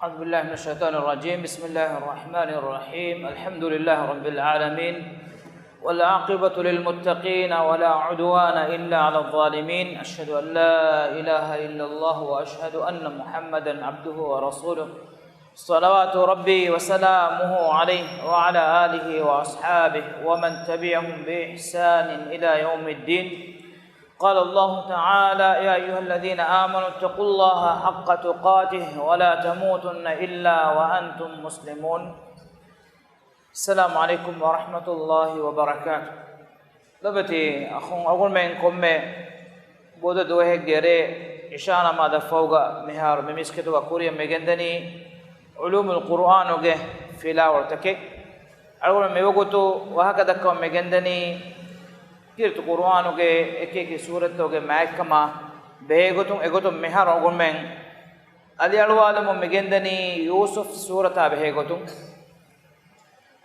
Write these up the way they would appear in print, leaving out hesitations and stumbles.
أعوذ بالله من الشيطان الرجيم. بسم الله الرحمن الرحيم. الحمد لله رب العالمين والعاقبة للمتقين ولا عدوان إلا على الظالمين. أشهد أن لا إله إلا الله وأشهد أن محمدا عبده ورسوله صلوات ربي وسلامه عليه وعلى آله وأصحابه ومن تبعهم بإحسان إلى يوم الدين. قال الله تعالى: يا أيها الذين آمنوا اتقوا الله حق تقاته ولا تموتن إلا وأنتم مسلمون. السلام عليكم ورحمة الله وبركاته. لبتي أخون أقول منكم بود دوه غيره إشانة ما دفوقا مهار بمسكتوا كوريا مجندني علوم القرآن وجه في لا ورتكي أقول ميوقتو وهكذا كم مجندني كيرت القرآن وجه إكيك سورة وجه معكما بهجتم إجتم مهار أقول من علي الوالم مجندني يوسف سورة بهجتم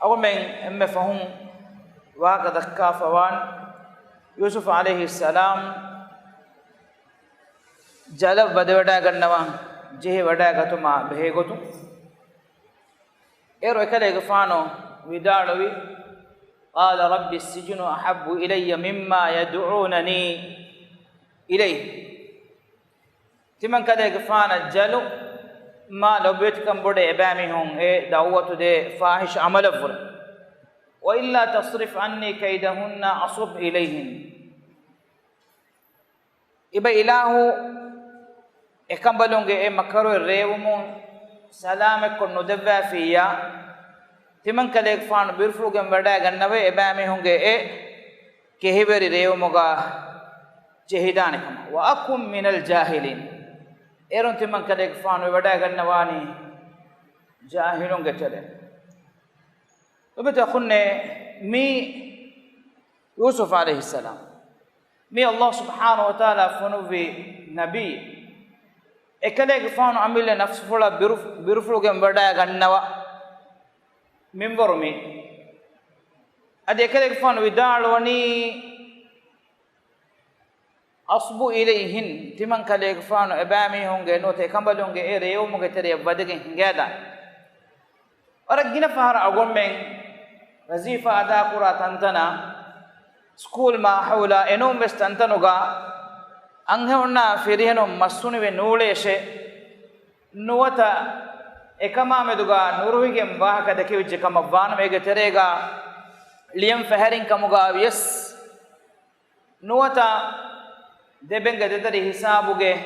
أقول من أم فهم وهكذا كافوان يوسف عليه السلام جلب بدودا كنوا جه ودا كتما بهجتم إيرو إكله فانو وداروي قال رب السجن أحب إلي مما يدعونني إليه. تمن كده فانا جلو ما لو بيتكم بده إبامي هم دعوة ده فاحش عمل فر وإلا تصرف عني كيدهن أصب إليهن. إبا إلهو إكم بلونجي مكرو الريومون سلامك كنو دبا فيا تمن كده فان بيرفلوجم بدا غنوي إبامي هم كهبري ريوموغا جهدانكم وأكم من الجاهلين. إيرون تمن كده فان بدا غنواني جاهلون قتله. وبتأخذنا مي يوسف عليه السلام مي الله سبحانه وتعالى فنوفي نبي إكله فان عمله نفس فلا بيرفلوجم بدا غنوا منبرمي أدي إكله فان وداعوني أصبو إليهن تمن كله فان إبامي هونجه نوته كمبلونجه ريو مغتري بدقين هنجادا أرجينا فهر أقول من وظيفة أدا كورا تنتنا سكول ما حولا إنهم بس تنتنوغا أنهونا فيريهنو مسوني بنوليش نوتا إكما مدوغا نورويكم باه كدكي وجهكم أفان ميغتريغا ليم فهرين كموغا يس نوتا دبنگ دتري حسابوگه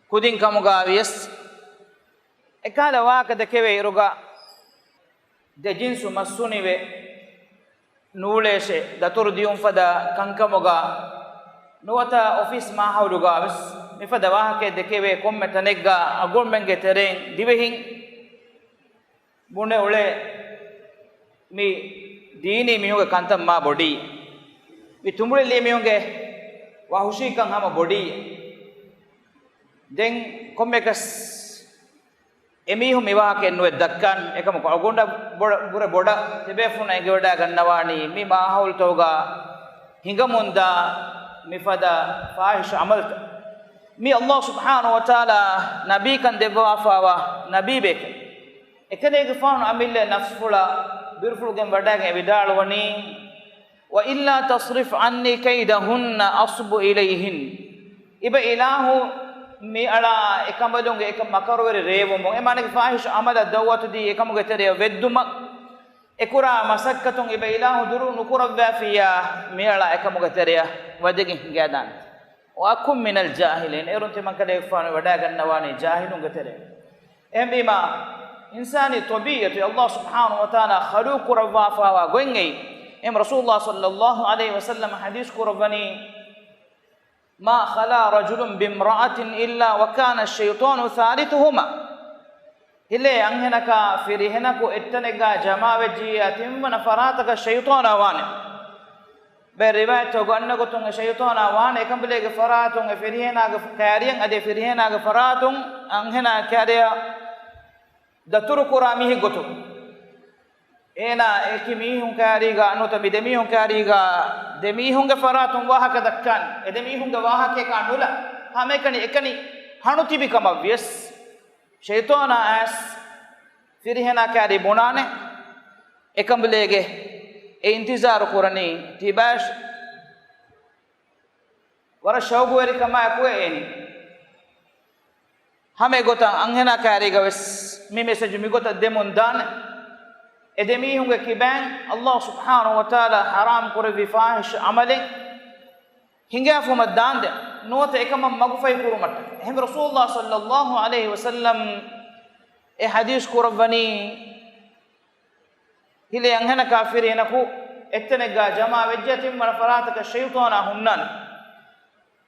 كودين كموغا يس إكالا واك دكيوه إروغا دجنسو مسوني به نوليشه دتور ديوم فدا كنكموغا نوتا أوفيس ما حولوغا بس مفدا واك دكيوه كوم متنگا أقول منگه ترين ديبهين بونه أولي مي ديني ميوغا كانتم ما بودي مي تمولي لي ميوغا وحوشي كان هما بودي دين كوم مكس එමිහු මිවාකෙන් නුවේ දක්කන් එකම කොගොණ්ඩ බුර බොඩ තෙබෙෆුන එගොඩ ගන්නවානි මි මාහවුල් තෝගා හිඟමුන්දා මිෆදා ෆාහිෂ අමල්ත මි අල්ලාහ් සුබ්හානහු වතාලා නබී කන් දෙවවාෆාවා නබී බෙක එකලේග ෆාන අමිල්ල නෆ්ස් ෆුලා බිර්ෆුල්ගෙන් වඩාගෙන් විදාලවනි ව ඉල්ලා තස්රිෆ් අන්නි කයිදහුන්න අස්බු ඉලයිහින් ඉබ ඉලාහු mi ala ekambalunge ekam makarwere rewumo emaneke fahish amala dawatu di ekamuge tere wedduma ekura masakkatun ibe ilahu duru nukurabba fiya mi ala ekamuge tere wadegi gadan wa akum min al jahilin erunte mankade fanu wada gannawani jahilunge tere embima insani tabiyatu Allah subhanahu wa ta'ala khaluq rabba fa wa gongei em rasulullah sallallahu alaihi wasallam hadith kurabani ما خلا رجل بامرأة إلا وكان الشيطان ثالثهما إلا أنهنك فريهنك اتنقى جماوجي أتمنى فراتك الشيطان وانه بالرواية تقول تنگ الشيطان وانه كم بلغ فراتك فريهنك كاريان أدي فريهنك فراتك أنهنا كاريا دتر قراميه قطو إنا إكميهم كاريغا أنوتا بدميهم كاريغا دميهم فراتهم واهك دكان دميهم واهك كانولا همكني إكني هنوتي بكم أبيس shaytana as firihena kari bonane ekambulege e intizar kurani tibash wara shaugu eri kama akwe eni hame gota anghena kari gaves mi message mi gota demon dan edemi hunge kiban Allah subhanahu wa ta'ala haram kurvi fahish amale hinga fuma dande nota ekama magufay kurumat hem rasulullah sallallahu alaihi wasallam e hadith kurvani hile anghena kafirina ku ettenega jama wejjatim mar farataka shaytana hunnan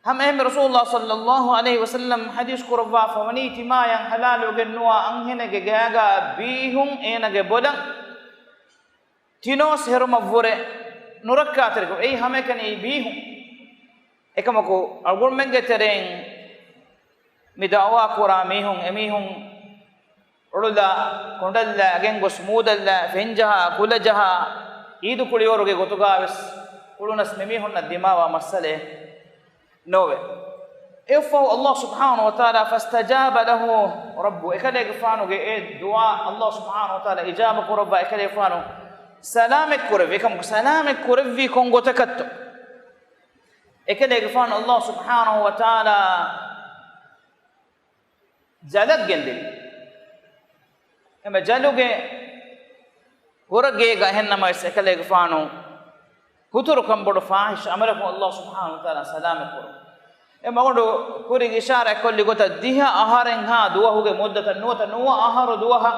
हम एम रसूलुल्लाह सल्लल्लाहु अलैहि वसल्लम हदीस कुरवा फवनी तिमा yang halal ugennuwa anhenege gaga bihum enage bolan tinos heruma vore nurakkatergo ei hamekani ei bihum ekamako algurmenge tereng midawa kura mihum emihum ulula kondalla agengos mudalla fenjaha kulajaha idu kuliyoruge gotugaves kulunas memihunna dimawa masale نوه إفو الله سبحانه وتعالى فاستجاب له ربه إكله يفانو جي دعاء الله سبحانه وتعالى إجابة ربه إكله يفانو سلامك كرف إكم سلامك كرف في كونغو تكتو إكله يفانو الله سبحانه وتعالى جلد جندل إما جلوه ورقه هنما إكله يفانو kuturukum bodu fahish amalakum Allah subhanahu wa ta'ala salame kuru e magondo kuri ishara kolli gota diha aharen ha duwahuge muddata nuwata nuwa aharu duwaha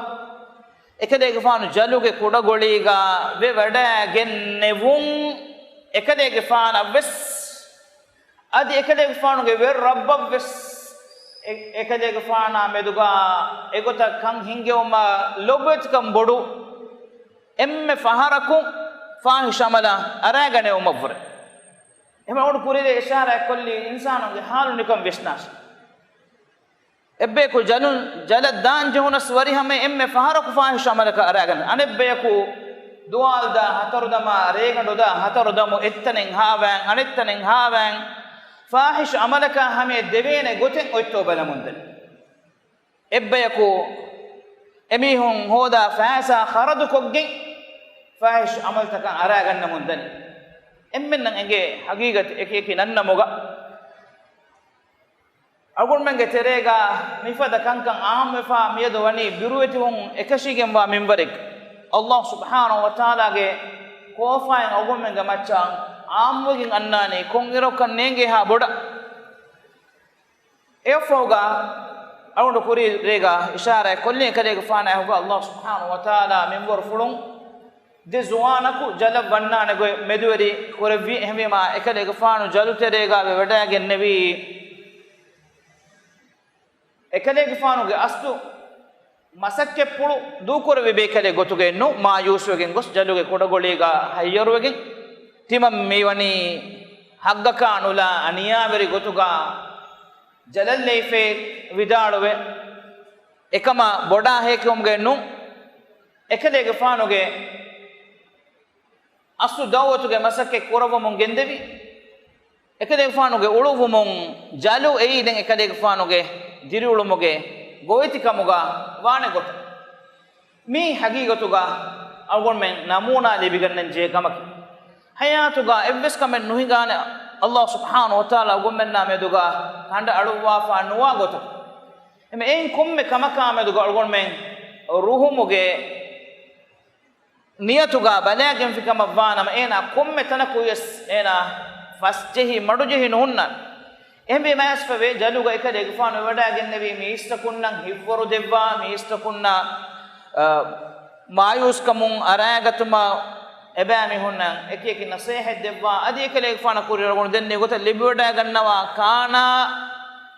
ekadege faanu jaluge kuda goliga ve wada gennevun ekadege faana ves adi ekadege faanuge ve rabbab ves ekadege faana meduga egota kan hingewma lobetkam bodu emme faharakum fahish amala aragane umavre ema od kuride ishara kolli insanonge halu nikam vishnas ebbe ko jalad dan jehunas wari hame emme faharaku fahish amala ka aragane anebbe ko dualda hatarudama regandoda hatarudamu ettanen hawan anettanen hawan fahish amala ka hame devene goten oitto balamunde ebbe ko emihun hoda faasa kharadu kogge fahish amal takan araganna mundani emmen nan enge haqiqat ekeki nanna moga agun menge terega mifada kankan amme fa miedo wani biruweti won ekashigen wa minbarik Allah subhanahu wa ta'ala ge kofaen agun menge machan ammugin annani kongiro kan nenge ha boda efoga agun kuri rega ishara kolli kadege fana hoga Allah subhanahu wa ta'ala minbor fulun de zuwanaku jala wannane go meduweri korvi ehmema ekale faanu jalu terega be wada gennevi ekale faanu ge astu masakke pulu du korvi be ekale gotuge no ma yusugen gos jaluge kodagoliga hayyorugen timam mewani haggaka anula aniyaveri gotuga jalalleife vidaluwe ekama boda hekumge no ekale faanu ge asu dawatuge masakke korawumon gendevi ekade faanuge uluvumon jalu eiden ekade faanuge diriulumuge goitikamuga waane got mi hagigatuga algon men namuna libigannen je kamaki hayatuga evves kamen nuhigane Allah subhanahu wa ta'ala algon men nameduga handa aluwa fa nuwa got eme en komme kamaka meduga algon men ruhumuge niyatuga balagen fikama vana ma ena komme tanaku yes ena fasjehi madujehi nuhunna embe masfave jaluga ekade gfanu wadagen nevi mi istakunnan hivwaru devwa mi istakunna mayus kamun aragatuma ebami hunnan ekeki nasehe devwa adi ekale gfana kuriragon denne gota libiwada gannawa kana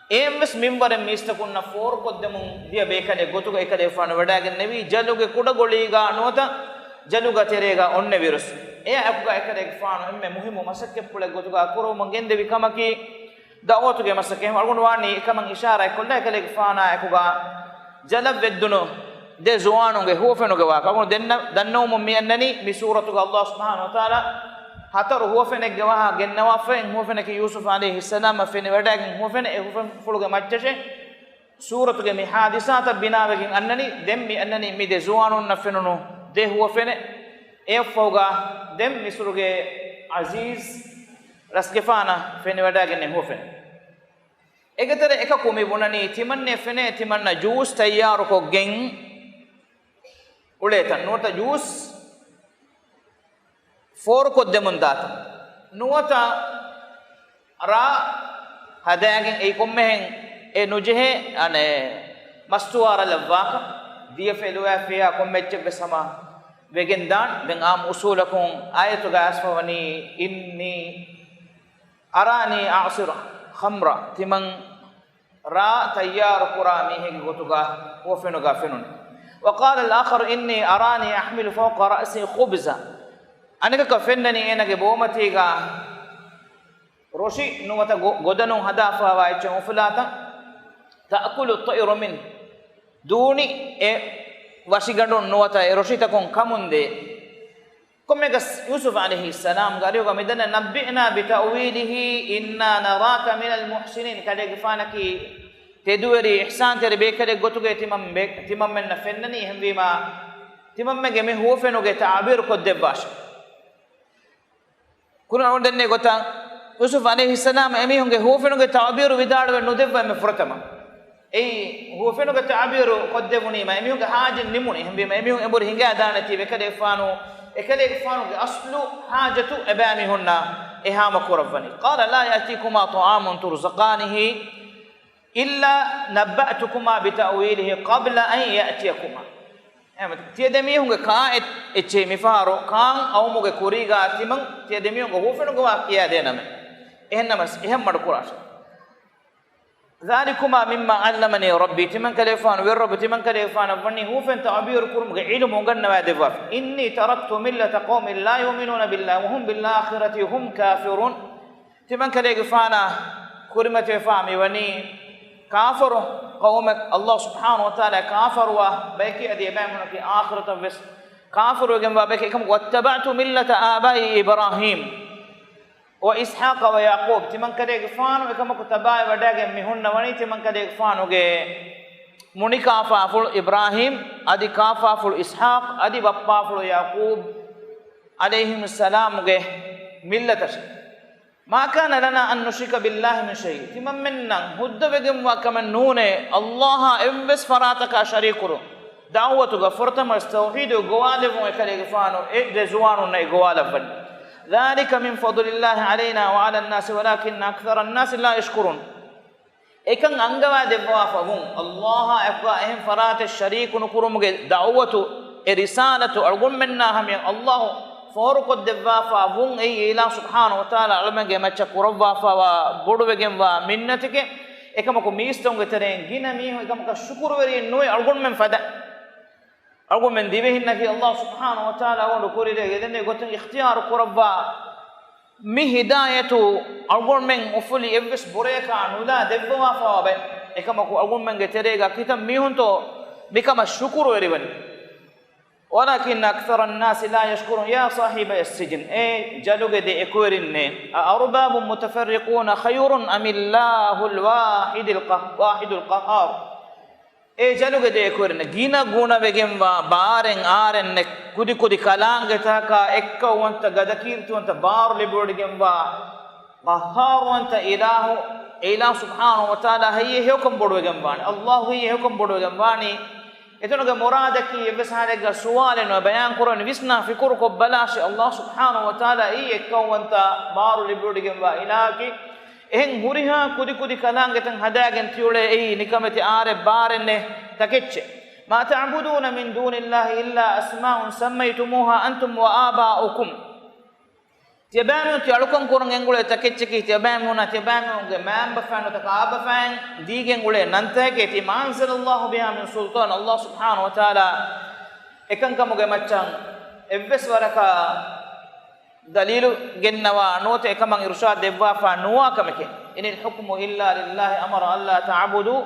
ems minbare mi istakunna for koddemun dia bekale gotuga ekade gfanu wadagen nevi jaluge kudagoliga nota jaluga terega onne virus e akuga ekade faanu emme muhimu masakke pule gotuga kuro mangende vikamaki dawatuge masakke algun wani ekaman ishara kolla ekade faana akuga jalab vedduno de zuwanuge hofenuge wa kagun denna dannomu mi annani mi suratuga Allah subhanahu wa ta'ala hataru hofenege wa gennawa fen hofeneke Yusuf alayhi salam fen wadagen hofen e hofen fuluge matcheshe سورة جمي حادثات بناء أنني دمي أنني ميد زوان نفنونه ده هو فنه فوقا دم مسروق عزيز رسكفانا فنه وداعن هو فنه إكتر إكاكومي بناني تمنى فنه تمنى جوس تيار كو جين وليتا نوتا جوس فور قدمون داتا نوتا را هداعن أيكم مهن نجه أنا مستوار للواقع دي فيلوها فيها كم متجب بسما بجندان بين عام أصولكم آية غاسفوني إني أراني أعصر خمرة تمن را تيار قرامي هيك غتوغا وفنوغا فنون وقال الآخر إني أراني أحمل فوق رأسي خبزا أنا كفنني أنا جبومتيغا روشي نوتا غدنو هدافا وايتشم فلاتا تأكل الطير من دوني واشيغندون نوتا روشيتكم كموندي كمغس يوسف عليه السلام قال يوغا مدنا نبئنا بتأويله إنا نراك من المحسنين كدي فانكي تدوري إحسان تربيك دي غتوغي تمام من فنني هم بما تمام مي هو فنوغي تعبير كدباش كنا ودني غتا يوسف عليه السلام امي هونغي هو فنوغي تعبير ودار ندب مفرتما اي هو فنوغي تعبير قدبوني ما امي هونغي حاجه نموني هم بما امي امبر هيغا دانتي بكدي فانو اصل حاجه ابامهن اهام كرفني قال لا ياتيكما طعام ترزقانه الا نبأتكما بتأويله قبل ان ياتيكما تيدمي هونغي كا اتشي مفارو كان او موغي كوريغا تيمن تيدمي هونغي هو فنوغي واقيا دينم إهنمس إهم مركوراش ذلكما مما علمني ربي تمن كليفان والرب تمن كليفان فني هو فين تعبير كرم علم وغن وادفاف إني تركت ملة قوم لا يؤمنون بالله وهم بالآخرة هم كافرون تمن كليفان كرمة فامي وني كافر قومك الله سبحانه وتعالى كافر وبيكي أدي بامنا في آخرة بس كافر وجنب بيكي كم واتبعت ملة آبائي إبراهيم وإسحاق ويعقوب تمن كده فانو كما كتبا وداغ ميهن وني تمن كده فانو गे मुनि काफाफुल इब्राहिम अदि काफाफुल इसहाक अदि बप्पाफुल याकूब अलैहिम सलाम गे मिल्लतश ما كان لنا أن نشرك بالله من شيء تمن منن هد بگم وكمن نونه الله امبس فراتك شريكرو دعوة غفرتم التوحيد وغوالف وكده فانو ادزوانو ني غوالف ذلك من فضل الله علينا وعلى الناس ولكن أكثر الناس لا يشكرون إكن أنجوا دبوا فهم الله أفقا إهم فرات الشريك نكرم دعوة رسالة أرجو منا هم الله فورق الدبوا فهم أي إله سبحانه وتعالى علمنا جمع شكروا فبودو جم ومنتك إكما كميستون قترين جينا ميه إكما كشكر وري نوي أرجو من فدا أرجو من دبيه إنك الله سبحانه وتعالى ونكوري ده إذن يقولون اختيار قربا مي هداية أرجو من أفولي إبس بريكا نولا دبوا فابن إكما كو أرجو من قتريجا كتم ميهون تو بكما الشكر وريبن ولكن أكثر الناس لا يشكرون يا صاحب السجن إيه جلوج دي إكورين أرباب متفرقون خير أم الله الواحد القهار e jaluge de korne gina guna begem wa baren aren ne kudi kudi kalange taka ekka wanta gadakirtu wanta bar libordigem wa qahhar wanta ilahu subhanahu wa taala hayye hukum bodwegem wani allah hayye hukum bodwegem wani etonoge muradaki evsare ga suwale no bayan korone visna fikur ko balashi allah subhanahu wa taala ekka wanta bar libordigem wa ilaki එහෙන් හුරිහා කුදි කුදි කලංගෙතන් හදාගෙන තියුලේ එයි නිකමති ආරේ බාරෙන්නේ තකෙච්චේ ما تعبدون من دون الله إلا أسماء سميتموها أنتم وآباؤكم تبامو تيالكم كورن انغولي تكيتشكي تبامو نا تبامو مام بفانو تكاب فان ديغ انغولي ننتهي تي ما أنزل الله بها من سلطان الله سبحانه وتعالى එකන් කමුගේ මච්චන් එව්වස් වරක دليل جنوا نوت كمان إرشاد دبوا فنوا كمكين إن الحكم إلا لله أمر الله تعبدوا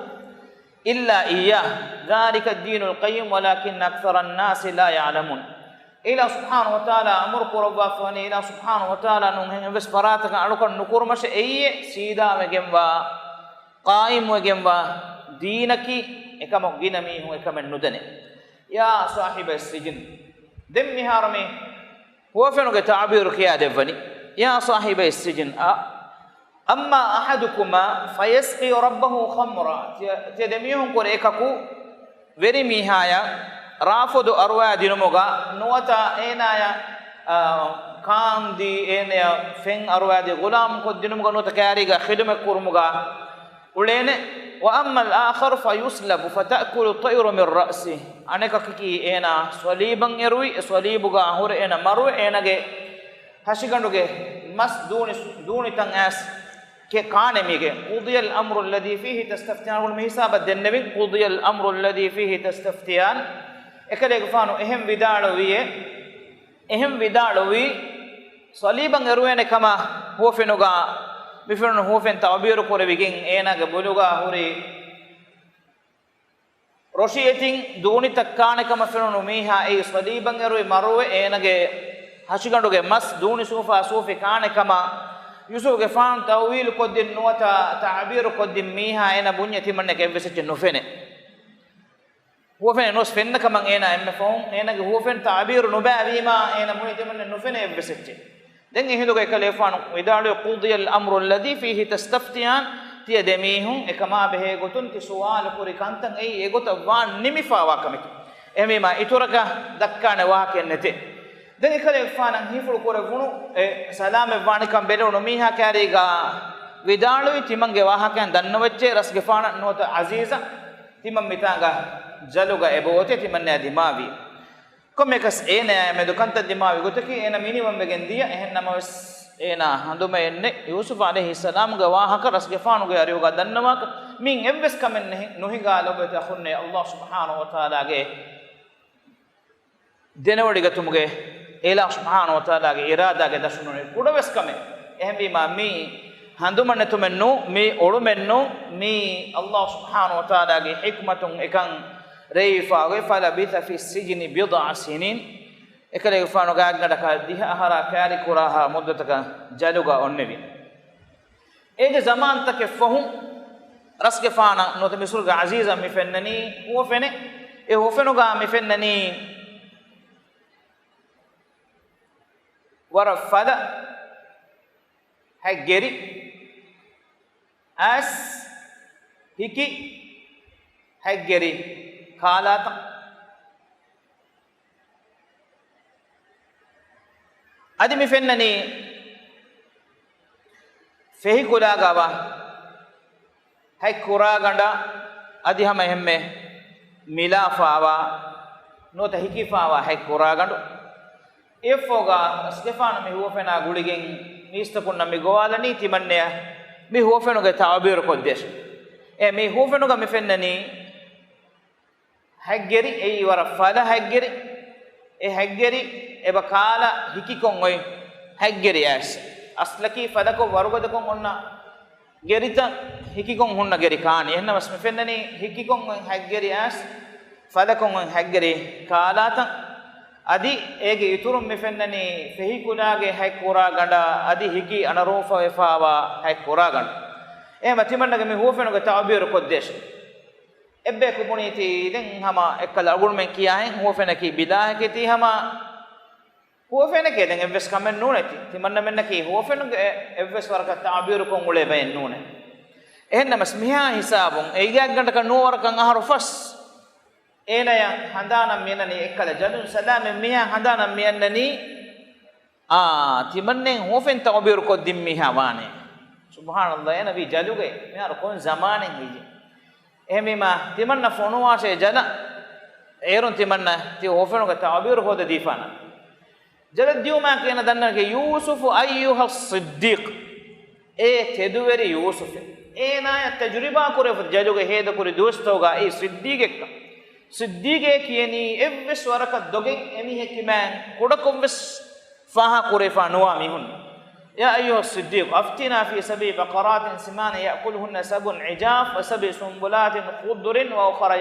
إلا إياه ذلك الدين القيم ولكن أكثر الناس لا يعلمون إلى سبحانه وتعالى أمرك ربا فني إلى سبحانه وتعالى نهم بس فراتك على كل نكور مش أي سيدا مجمبا قائم مجمبا دينكي إكما جنمي هو إكما الندنة يا صاحب السجن دمي هارمي هو فينو تعبير كيا دفني يا صاحب السجن أما أحدكما فيسقي ربه خمرا تدميهم كوريكاكو وري ميهايا رافض أروى دينموغا نوتا إينايا كاندي إينايا فين أروى دي غلام كود دينموغا نوتا كاريغا خدمة كورموغا ولين وأما الآخر فيسلب فتأكل الطير من رأسه أنك كي إينا صليبا يروي صليبوغا هور إينا مروي إينا جي هشيكاندوغي مس دوني تنعس كان ميجي قضي الأمر الذي فيه تستفتيان والمحساب الدنبي قضي الأمر الذي فيه تستفتيان إكلي فانو إهم بدالوي صليبا يروي كما هو فينوغا بفرن هو فين تعبير كوري بيجين إينا قبلوغا هوري روشيتين دوني تكان كما فرن ميها أي صليبا يروي مروي إينا جي هشيكاندوغي مس دوني صوفي كان كما يوسف كفان تأويل قد النوتا تعبير قد ميها أنا بنية تمنى كيف بسيط النوفين هو فين نوس فين كمان أنا إما فهم أنا هو فين تعبير نبأ بما أنا بنية تمنى النوفين كيف بسيط دين هندو كيكليفان إذا قضي الأمر الذي فيه تستفتيان تيدميهم إكما به قطن كسوال كوري كانتن أي قط وان نمفا واكمك أمي ما إتورك دكان واك النتي دين كيكليفان هيفلو كوري فنو سلام وانكم بيرو نميها كاريغا විදාළුයි තිමන්ගේ වාහකයන් දන්නවච්චේ රස් ගෙෆාන නොත අසීසා තිමන් මිතාගා ජලුගා එබෝතේ තිමන්නේ දිමාවි කොමෙකස් ඒනේ මෙදුකන්ත දිමාවි ගොතකි එන මිනිමම් වෙගෙන් දිය එහෙන්නමස් ඒනා හඳුම එන්නේ යූසුෆ් আলাইহিස්සලාම්ගේ වාහක රස් ගෙෆානුගේ අරියෝගා දන්නවාක මින් එව්වස් කමෙන් නොහිගා ලොබත අහුන්නේ අල්ලාහ් සුබ්හානහු වතාලාගේ දෙනවඩිගතුමුගේ ඒලා සුබ්හානහු වතාලාගේ ඉරාදාගේ දසුනුනේ කුඩවස් කමෙන් එහෙම බීමා මී handumanne tumennu mi olumennu mi Allah subhanahu wa ta'ala ge hikmatun ekan reifa ge fala bitha fi sijni bid'a sinin ekale fano ga agada ka diha ahara kari kuraha muddataka jaluga onnevi ege zaman tak fahum rasge fana no te misul ga aziza mi fennani huwa fene e huwa feno ga mi fennani wara fada haggeri as hiki haggeri kaalata adi mi fennani fehi kulagawa hay kuraganda adi hama hemme milafawa nota hikifawa hay kuragandu efoga stefano mi huwa fena guligen nistapun mi goalani timanne mi hofenuge ta'bir koddesh e mi hofenuge mi fennani haggeri ei wara fala haggeri e haggeri e bakala hikikon oy haggeri as aslaki fadako warugodakon onna gerita hikikon hunna geri kaani enna mas mi fennani hikikon haggeri as fadakon haggeri kalata adi ege iturum me fennani fehi kulage hay kura ganda adi hiki anarufa efawa hay kura ganda e matimannage me hofenuge ta'bir koddesh ebbe ko buniti den hama ekkala agul men kiya hen hofenaki bidah ke ti hama hofenake den evves kamen nunati timanna mennaki hofenuge evves waraka ta'bir kon ule ben nune ehenna mas miha hisabun eiga ganda ka no warakan aharu fas enaya handanam menani ekkala jalun salame miha handanam menani timannen hofen ta'bir ko dimmi hawane subhanallah ya nabi jaluge mehar kon zamanen hiji ehmema timanna fonu wase jala erun timanna ti hofen ko ta'bir ko de difana jala diuma kena danna ke yusuf ayyuha as-siddiq e teduveri yusuf enaya tajriba kore jaluge heda kore dostoga e siddiqekka siddiqe kiyani evves waraka dogen emi hekiman kodakomves faha qurefa nuwami hun ya ayyuha as-siddiq aftina fi sab'i baqaratin siman ya'kuluhunna sab'un 'ijaf wa sab'i sunbulatin khudrin wa ukhra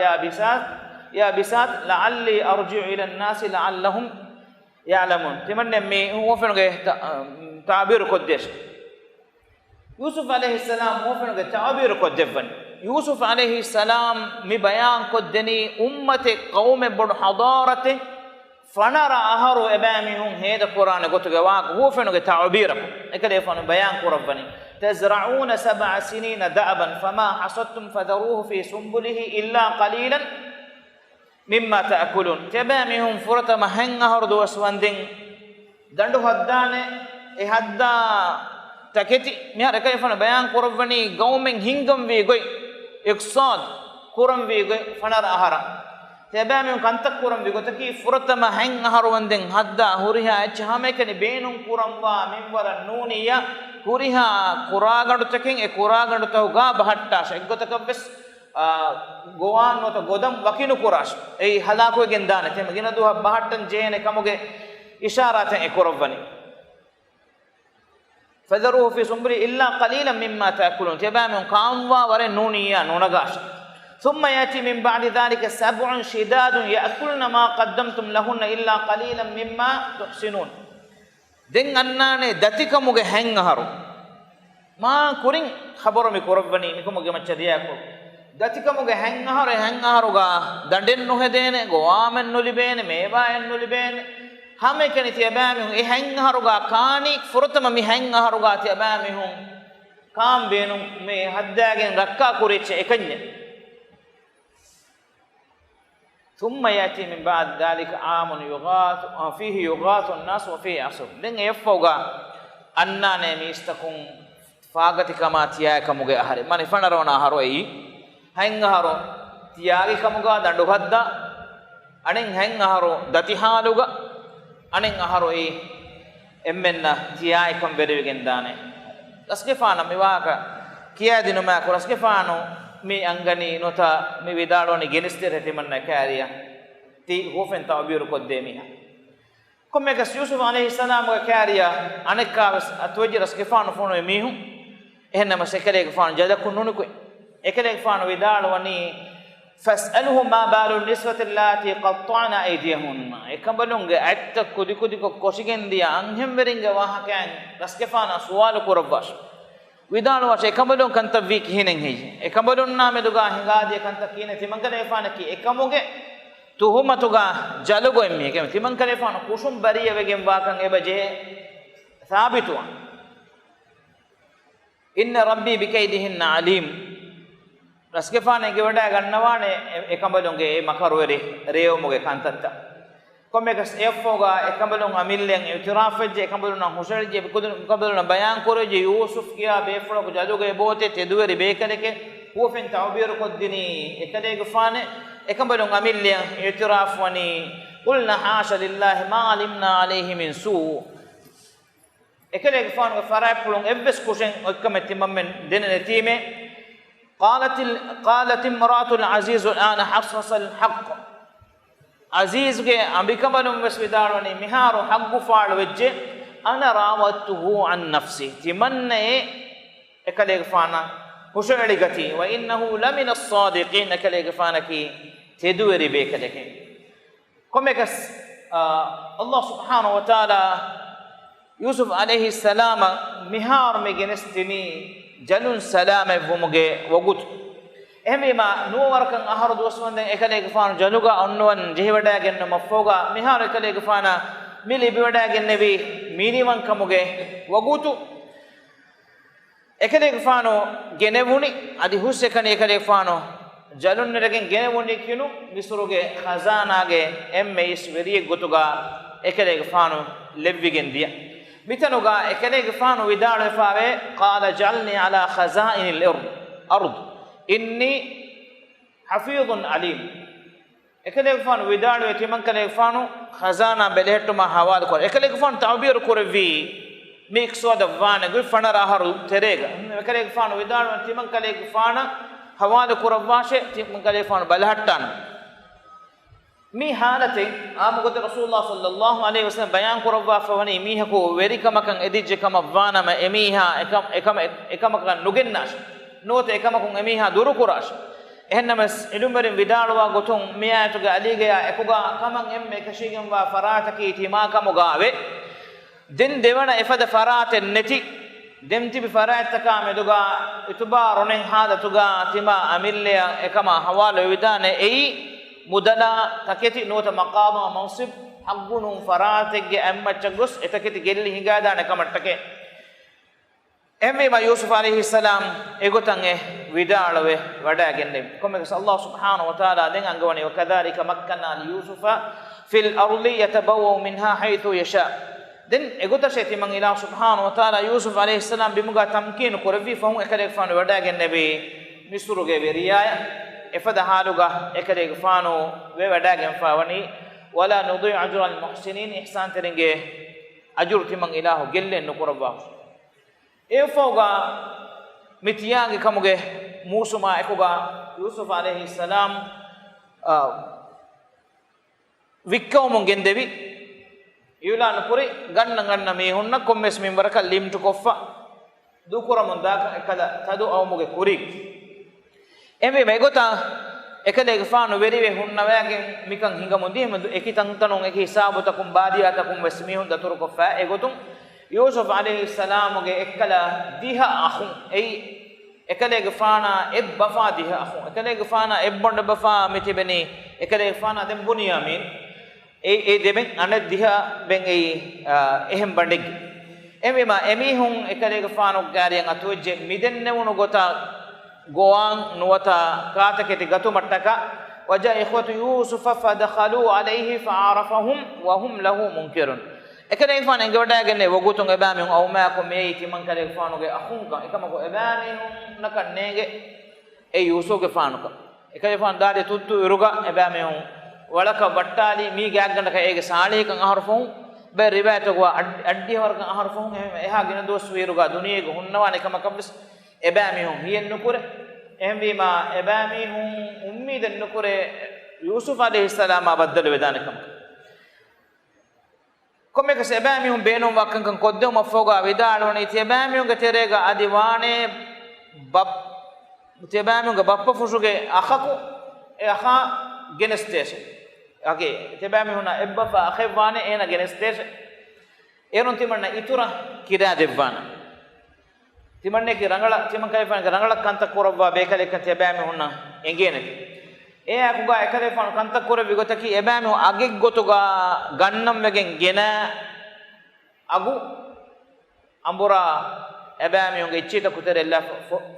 yabisat la'alli arji'u ila an-nas la'allahum ya'lamun timanne me hofenuge ta'bir koddesh yusuf alayhi salam hofenuge ta'bir koddefan يوسف عليه السلام مي بيان كدني أمة قوم بد حضارته فنرى أهرو أبامهم هذا القرآن قلت جواك هو فنو تعبيركم إكده فنو بيان قربني تزرعون 7 سنين دأبا فما حصدتم فذروه في سنبله إلا قليلا مما تأكلون تبامهم فرط مهن أهرو دوسواندين دندو هدانه هدا تكتي ميار إكده فنو بيان قربني قومين هنگم ويغوي اقصاد قرم ويغوي فنرى أهرا تبامهم كنتك قرم ويغو تكي فرط مهن أهرو واندين هدا هوريها اچهامه كني بينهم قرم وا منور نونيا هوريها قراغندو تكين اي قراغندو توغا بحٹاش اگتك بس ගෝවාන් නොත ගොදම් වකිනු කුරාෂ් ඒ හලාකුවේ ගෙන්දාන තෙම ගෙන දුහ බහට්ටන් ජේන කමුගේ ඉෂාරාතෙන් එකොරවනි فذروه في سنبله إلا قليلا مما تأكلون تبامن قاموا ورن نونيا نونغاش ثم يأتي من بعد ذلك 7 شداد يأكلن ما قدمتم لهن إلا قليلا مما تحسنون دين أناني دتكموغه هنگ هارو ما كورين خبرو مي كوربني ميكموغه مچدياكو دتكموغه هنگ هاروغا دندن نوهدين گوامن نوليبين ميباين نوليبين hame keni tiabamihun e hang haruga kaani furutama mi hang haruga tiabamihun kaam beenum me haddagen rakka kuriche ekanye thumma yati min ba'd dhalika aamun yughath fihi yughath an-nas wa fihi asr den efoga annane mi istakun faagati kama tiya kamuge ahare mani fanarona haro ei hang haro tiyagi kamuga dandu hadda anen hang haro datihaluga anen aharo e emmenna tiya ekam beregen dane rasgefana miwaka kiya dinuma ko rasgefano mi angani nota mi vidaloni genistere timanna kariya ti hofen tawbir ko demiha komme gas yusuf alayhi salam ko kariya anekka atwaji rasgefano fono mihu ehna masekale ko fano jada kununu ko ekale fano vidaloni فاسأله ما بال النسوة اللاتي قطعن أيديهن إكملونغ أكتر كودي كودي كوشيجن ديا أنهم برينغ واهكان رسكفانا سؤال كورباش ويدانو واش إكملون كنت فيك هينين هي إكملون نام دوغا هنغادي كنت كينة تمنكر إفانا كي إكموغ تهمة دوغا جالوغو إمي كم تمنكر إفانا كوشم بريه وجم واكان إبجه ثابتوا إن ربي بكيدهن عليم rasgefane gewada gannawane ekambalonge makarwere reewomoge kantatta kommegas efoga ekambalon amillen itirafeje ekambalon husalje ekambalon bayan koroje yusuf kiya befro ko jaduge bote teduweri bekaleke hufen tawbir koddini ekadege fane ekambalon amillen itirafwani qulna hasha lillahi ma alimna alayhi min su ekadege fane farapulon ebbes kushen ekkametti mammen denene time قالت امرأة العزيز الآن حصص الحق عزيز کے امریکہ بنوں وسودارونی مہارو حق فاڑ وجه انا راودته عن نفسي تمنى اكليغ فانا وشعلي گتي وانه لمن الصادقين اكليغ فانا کی تدوري بكلك كمكس الله سبحانه وتعالى يوسف عليه السلام مهار مگنستني جلون سلامه ومگه وغوت اهميما نووركن اهر دوسوند اكليغ فان جلوغا اونون جهيوډاගෙන් مفوغا ميهار اكليغ فانا ميلي بيوډاගෙන් نبي مينيمن كمگه وغوتو اكليغ فانو گنيوني ادي حسكن اكليغ فانو جلون نرگن گنيوني كينو ميسروگه خزاناگه اميس وري گوتوگا اكليغ فانو لبيگن ديا متنوغا اكليغ فانو ودال فاوي قال جعلني على خزائن الارض اني حفيظ عليم اكليغ فانو ودال يتمن كليغ فانو خزانه بلهتما حوال كور اكليغ فان تعبير كورفي ميكسو دفان غل فنرا هرو تريغا اكليغ فانو ودال يتمن كليغ فانا حوال كورواشه يتمن كليغ فانو بلهتان mi halate amugode rasulullah sallallahu alaihi wasallam bayan kurwa fawani miha ko verikamakan edijje kama vanama emiha ekamakan nugennash note ekamakun emiha duru kurash ehennamas ilumberin vidalwa gotun miyatuga alige ya ekuga kaman emme kashigen wa farata ki tima kamugave din devana efada farate neti demti bi fara'ataka meduga ituba ronen hada tuga tima amille ekama hawala widane ei mudana taketi nota maqama mansib haqqunun fara'atege ammachagos etaketi gelli hingada ne kamattake emme ma yusuf alayhi salam egotan e vidalwe wada genne komme Allah subhanahu wa ta'ala den angawani wa kadhalika makkanna li yusufa fil ardi yatabawwa minha haythu yasha den egota sheti man ila subhanahu wa ta'ala yusuf alayhi salam bimuga tamkin korvi fahun ekale fanu wada genne be misuruge beriya efada haluga ekale fanu we wada gen fawani wala nudhi ajra al muhsinin ihsan teringe ajur timan ilahu gelle nukuraba efoga mitiyange kamuge musuma ekoga yusuf alayhi salam vikkawmun gendevi yulan puri ganna me honna kommes minbaraka limtu koffa dukura mundaka ekada tadu awmuge kuri embe megota ekalege faanu verive hunna wagen mikan hinga mundi emandu ekitan tanon eki hisabu takum badiya takum wesmi hon datur koffa egotum yusuf alayhi salam ge ekkala diha akhun ei ekalege faana ebbafa diha akhun ekalege faana ebbonda bafa mitibeni ekalege faana dem bunyamin ei deben ane diha ben ei ehem bandig emima emihun ekalege faanu gariyan atuje midenne wonu gota goan nuwata kataketi gatu mattaka waja ikhwatu yusuf fadakhalu alayhi fa'arafahum wa hum lahu munkirun ekale fan engoda genne wogutun ebami aw ma ko meyti man kale fanu ge akhunka ekama ko ebami nakannege e yusuf ge fanu ka ekale fan dade tuttu iruga ebami walaka battali mi gagganda ka ege saali kan aharfun be riwayat ko addi hor kan aharfun eha gina dos wiruga duniye ge hunnawane kama kabis ebami hiyen nukure ehmi ma ebami ummidan nukure yusuf alayhi salam abaddalu wedanakam komme ka sebami beenum wakkan kan kodde mafoga vidalone tebami ge terega adiwane bab tebami ge bappa fusuge akhaku e akha genestation age tebami huna ebba fa akhwane ena genestation enon timanna itura kira devwana timanne ki rangala timan kayfan rangala kanta korobba bekale kan tebami huna engene e akuga ekale fan kanta kore vigotaki ebami age gotuga gannam wegen gena agu ambura ebami unge ichita kuterella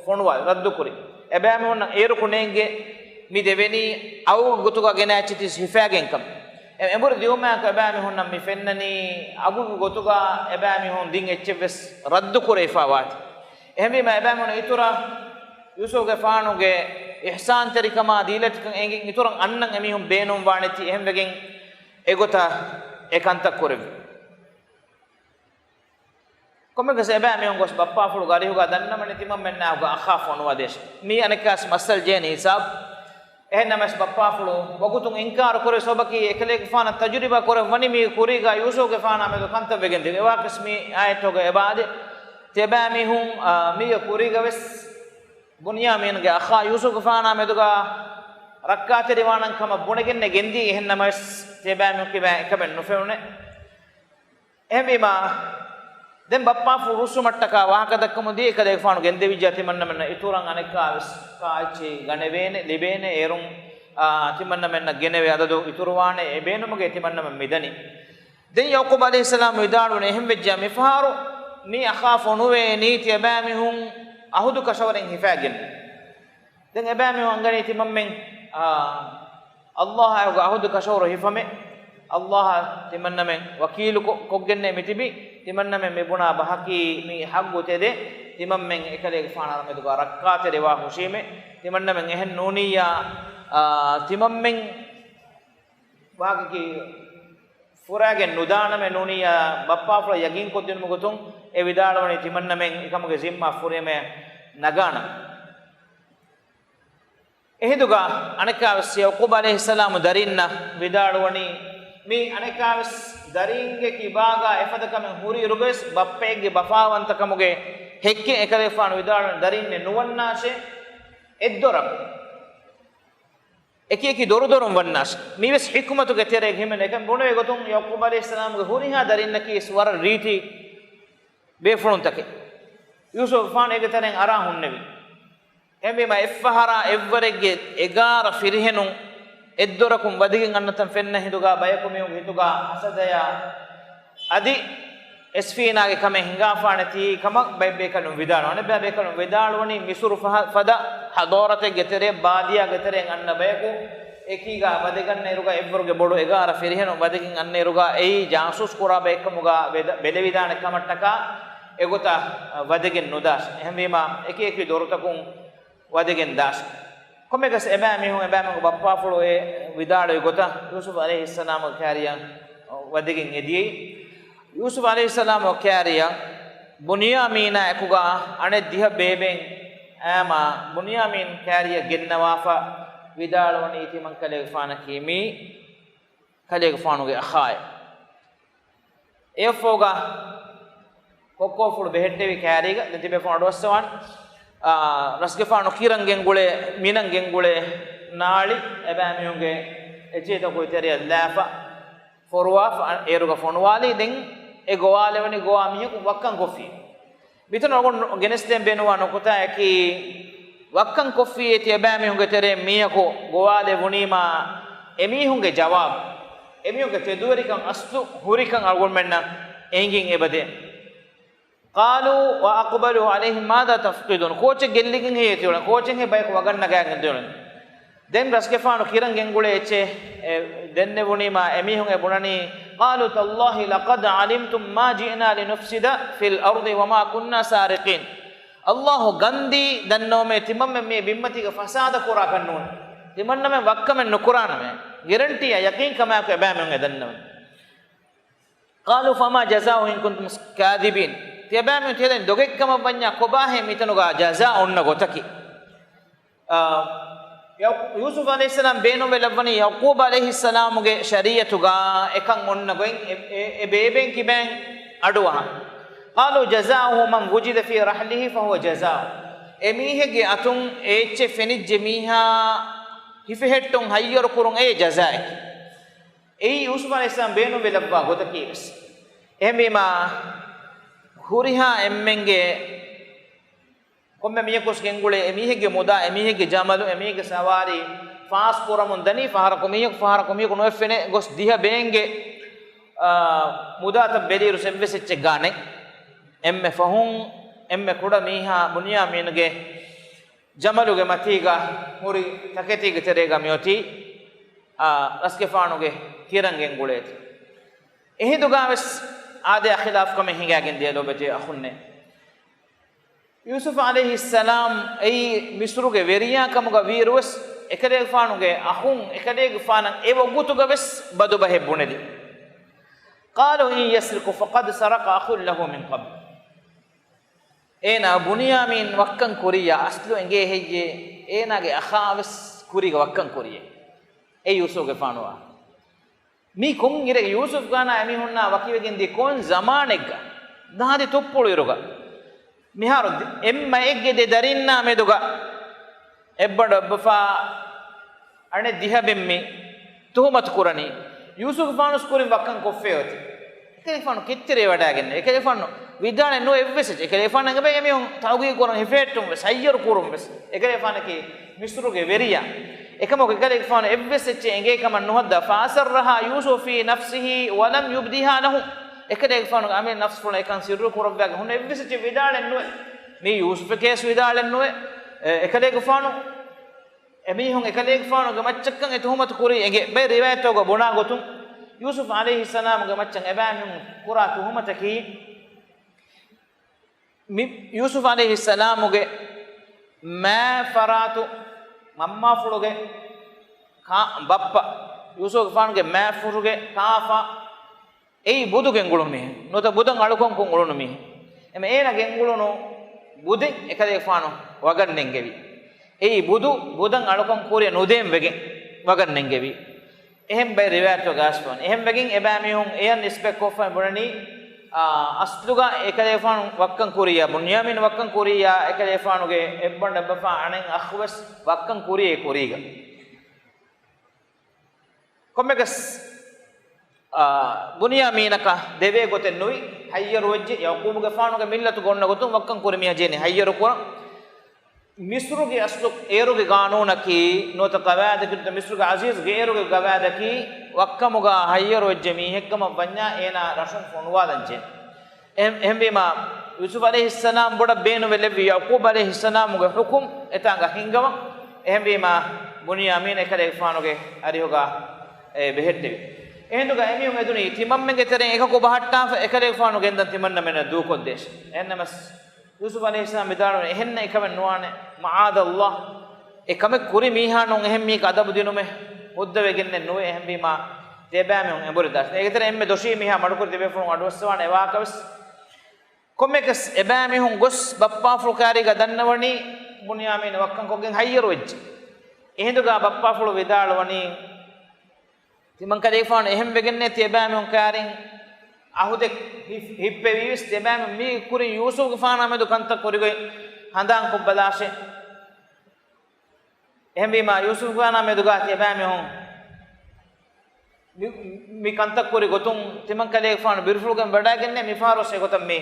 fonwa raddu kuri ebami huna eru kunenge mi deveni awu gotuga gena achiti hifagen kam embur diuma ka ebami huna mi fennani agu gotuga ebami hon din echves raddu kure ifawat ehmi ma ebami huna itura yusuf ge faanu ge ihsan tarikama dilat kan engin ituran annan emihum beenum waneti ehem wegen egota ekanta korevi komme ge sebe emihum gos bappa fulu gari huga danna mane timam menna uga akhaf onwa desh mi anekas masal jeni hisab ehnamas bappa fulu wagutun inkar kore sobaki ekale ge fana tajriba kore wani mi kuriga yusuf ge fana me kanta wegen de ewa kasmi ayato ge ebade tebe emihum mi kuriga wes bunyamin ge akha yusuf fana meduga rakkate diwanan kama bunegenne gendi ehennamas tebam kiba ekaben nufeune ehmima den bappa furusu mattaka wahaka dakkamudi ekade fanu gende vijati manna menna ituran aneka kaachi ganevene libene erun timanna menna geneve adadu ituruwane ebenumuge timanna midani den yaqub alayhi salam vidalune ehem vejja mifaru ni akhafu nuwe ni tebamihum ahudu kashawaren hifagen den ebami wangani timammen Allah ayuga ahudu kashawro hifame Allah timannamen wakilu koggenne mitibi timannamen mebuna bahaki mi haggu tede timammen ekale faana meduga rakkate dewa hushime timannamen ehen nuniya timammen wagaki furagen nudaname nuniya bappa fula yagin koddin mugutun e vidalawani timannamen ikamuge zimma fureme nagana ehiduga anekawas yaqub alayhi salam darinna vidalawani mi anekawas daringe kibaga efadakamen huri ruges bappege bafawantakamuge hekke ekale faanu vidalawani darinne nuwannashe eddorak eki dorum wannas mi wes hikmatu ge tere himen ekam bone gotun yaqub alayhi salam ge huriha darinna ki swar riti befulun take yusuf fan ege taren ara hunnevi embima effahara evvarege egara firhenun eddorakum wadigen annatan fenna hiduga bayakumiyum hiduga asadaya adi esfina ge kame hingafanati kamak baybe kanu vidano ne baybe kanu vidalwani misuru fada hadorate getere badia getere anna bayaku ekiga wadiganne iruga evvaruge bodu egara firhenu wadigen anne iruga ei jasus kura baykamuga bedevidane kamattaka egota wadigen nudas ehmima eki dorutakun wadigen das komegas ebami hu ebami bappa fulo e vidalo egota yusuf alayhi salam kariya wadigen edi yusuf alayhi salam kariya bunyamina ekuga ane diha beben ama bunyamin kariya gennawafa vidalo wani iti man kale fana kimi kale fanuge akhaya efoga kokko fulu behettevi kariga detibe fonu dossawan rasge fanu kirangen gule minangen gule naali ebamiyunge ejeta ko teriya lafa forwa eruga fonwali den e gowale wani goamiyu wakkan kofi bitano gon genestem benwa nokota ki wakkan kofi eti ebamiyunge tere miyako gowale wunima emihunge jawab emihunge tedurikan aslu hurikan algon menna engin ebade قالوا واقبلوا عليهم ماذا تفقدون كوچ گللگن هي تيون كوچن هي بايك وگن نگان تيون دين رسكفانو كيرن گنگوله اچه دنne bunima emihun e bunani قالوا تالله لقد علمتم ما جئنا لنفسد في الارض وما كنا سارقين الله گندي دنومه تمم me bimmati ga fasada kura kannun timanname wakkame nukuraname guarantee yakin kama ko ebamen e dannaw قالوا فما جزاؤه ان كنتم كاذبين tebame telen dogekkama banya kobahe mitanuga jaza onna gotaki yusuf alayhi salam beenom velawani yaqub alayhi salam ge shariyatuga ekan onna goen e beben kiben aduwa qalu jazaa'uhu man wujida fi rahlihi fa huwa jazaa'u emihege atun eche fenijje miha hifehettun hayyor kurun e jazaa'ek ei yusuf alayhi salam beenom velawwa gotaki ehmema huriha emmenge komme miyakos gengule emihege muda emihege jamalu emihege sawari fas puramun dani fahara komiyek no fene gos diha benge muda ta beliru sevvesecche gane emme fahun emme kuda miha bunyaminge jamaluge matiga huri taketige terega mioti aske faanuge kirangengule ehidugaves आदे खिलाफ कमे हिंगा गेंदे लो बचे अखुन्ने यूसुफ अलैहि सलाम ए मिस्र के वेरिया कम का वीरवस एकले फानु के अखुन एकले फान ए वगुतु गवस बदु बहे बुनेदी قالوا ان يسرق فقد سرق اخ له من قبل एना बुनियामिन वक्कन कोरिया असलो एंगे हेजे एना के अखावस कुरिगा वक्कन कोरिये ए यूसुफ के फानुआ mi kon ire yusuf gana emi honna wakiwegen di kon zamanegga dahadi toppulu iruga miharu emma egge de darinna meduga ebbada bafa ane dihabemmi tuhumat kurani yusuf fanus kurin wakkan koffeyoti ekele fanu kettere wadagen ekele fanu vidane no evvese ekele fanu ngebe emi hon tawgi koran hefettum sayyar kurum bes ekele fanu ki misruge veriya ekamo ekale fanu evvese che enge kam nuhadda fasarraha yusuf fi nafsihi wa lam yubdiha lahu ekale fanu ame nafs funu ekan sirru kurabga hun evvese che vidalen no mi yusuf ke vidalen no ekale fanu emi hon ekale fanu ga machakkan e tuhumat kuri enge be riwayat go bona gotum yusuf alayhi salam ga machan ebam kura tuhumataki yusuf alayhi salam ge ma faratu mamma fuluge ka bappa yusuf fan ge ma furuge kafa ei budu gengulun mi nota budan alukon kon ulun mi eme ena genguluno budin ekade fanu wagan nengevi ei budan alukon koriya nudem wegen wagan nengevi ehem bay riwayat to gasfon ehem wegen ebami hun eyan respect of burani asluga ekade fanu wakkan koriya bunyamin wakkan koriya ekade fanu ge ebbanda bafa anen akhwas wakkan koriye koriga kommegas bunyaminaka deve goten nui hayyaru wajje yaqubuge faanuge millatu gonna gotun wakkan kurimiya jeni hayyaru kura misruge aslu eruge qanunaki nota qawaadaki misruge azizge eruge qawaadaki wakkamuga hayyaru wajje mi hekkama banya ena rashun fonwadanche ehmbima yusuf alayhi salam boda beenu velevi yaqub alayhi salam ge hukum etanga hingama ehmbima bunyamin ekale faanuge arihoga beheddevi ehenduga emiyum eduni timammege teren ekako bahatta ekale faanu gendan timanna mena du koddesh ennamas yusuf alayhi salam bidalu ehenna ekamen nuwane maad allah ekame kuri mihanon ehemmi ka adabu dinume uddave genne nuwe ehembi ma tebame on embori das egetere emme doshi miha madukur tebe funu adwaswane ewakavis kommekes ebame hon gos bappa fulkari ga dannawani bunyamin wakkan kogen hayyaru wejji ehenduga bappa fulu bidalu wani timan kade faanu ehem begenne tebame on karin ahude hippe vivis tebame mi kuri yusuf ge faana medu kanta korigoy handan ko balashe ehem bima yusuf faana medu ga tebame hon mi kanta kori gotum timan kade faanu birfulu gen bada genne mi faaro se gotam me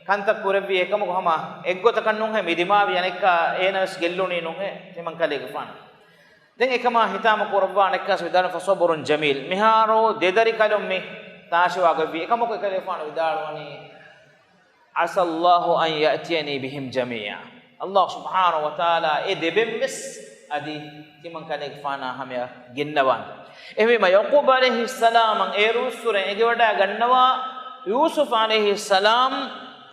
kanta korevi ekam ko hama eggota kannun he mi dimavi anekka enas gelluni nun he timan kade ge faana den ekama hitama korwa nekkas vidana fa sabrun jamil miharo dedari kalum me tashiwa gabi ekama ko kale faana vidalwani asallahu an ya'tiyani bihim jami'a allah subhanahu wa ta'ala e debem mes adi timan kale faana hamya ginnawan ehme yaqub alayhi salam an eru sure ege wada gannawa yusuf alayhi salam